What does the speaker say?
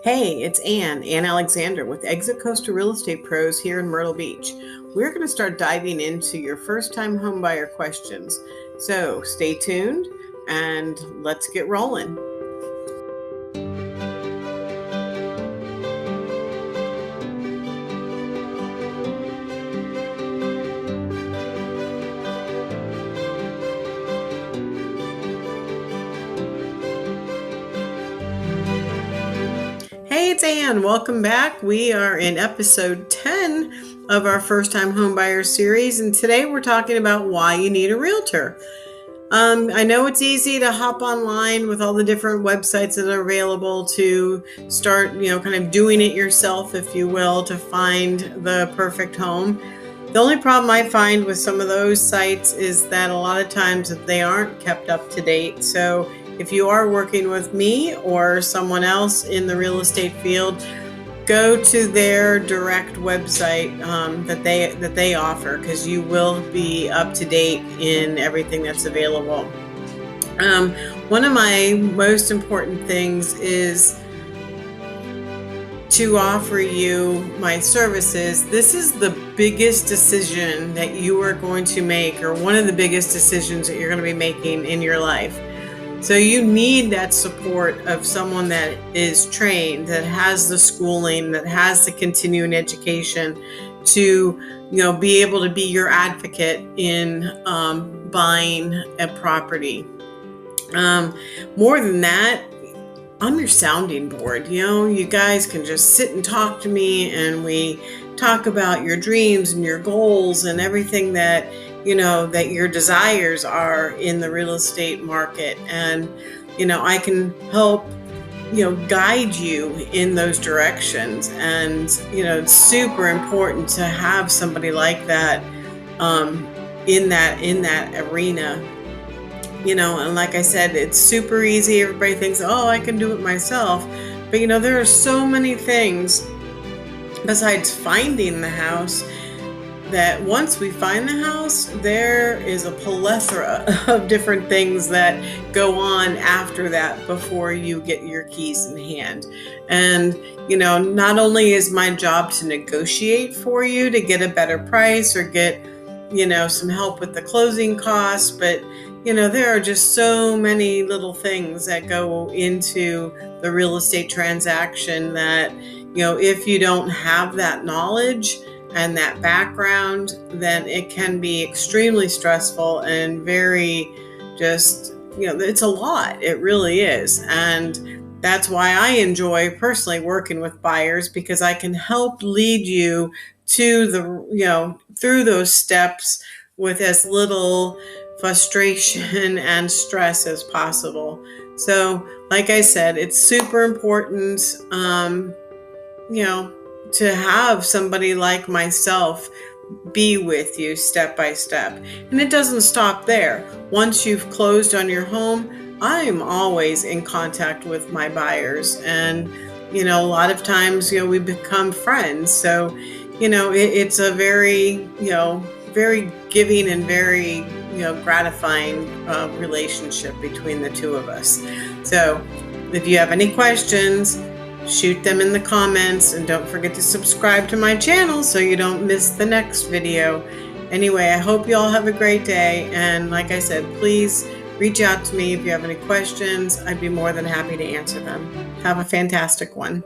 Hey, it's Ann Alexander with Exit Coast Real Estate Pros here in Myrtle Beach. We're going to start diving into your first-time homebuyer questions. So stay tuned and let's get rolling. Hey, it's Ann. Welcome back. We are in episode 10 of our first-time homebuyer series, and today we're talking about why you need a realtor. I know it's easy to hop online with all the different websites that are available to start, kind of doing it yourself, if you will, to find the perfect home. The only problem I find with some of those sites is that a lot of times they aren't kept up to date. So if you are working with me or someone else in the real estate field, go to their direct website that they offer, because you will be up to date in everything that's available. One of my most important things is to offer you my services. This is the biggest decision that you are going to make, or one of the biggest decisions that you're going to be making in your life. So you need that support of someone that is trained, that has the schooling, that has the continuing education to, be able to be your advocate in buying a property. More than that, I'm your sounding board. You guys can just sit and talk to me, and we talk about your dreams and your goals and everything that that your desires are in the real estate market. And, I can help, guide you in those directions. And, it's super important to have somebody like that, in that arena. And like I said, it's super easy. Everybody thinks, oh, I can do it myself. But, there are so many things besides finding the house, that once we find the house, there is a plethora of different things that go on after that before you get your keys in hand. And, not only is my job to negotiate for you to get a better price or get, some help with the closing costs, but, there are just so many little things that go into the real estate transaction that, if you don't have that knowledge and that background, then it can be extremely stressful and very just, it's a lot. It really is. And that's why I enjoy personally working with buyers, because I can help lead you to through those steps with as little frustration and stress as possible. So, like I said, it's super important, to have somebody like myself be with you step by step. And it doesn't stop there. Once you've closed on your home, I'm always in contact with my buyers. And, a lot of times, we become friends. So, it's a very, very giving and very, gratifying relationship between the two of us. So if you have any questions, shoot them in the comments, and don't forget to subscribe to my channel so you don't miss the next video. Anyway, I hope you all have a great day. And like I said, please reach out to me if you have any questions. I'd be more than happy to answer them. Have a fantastic one.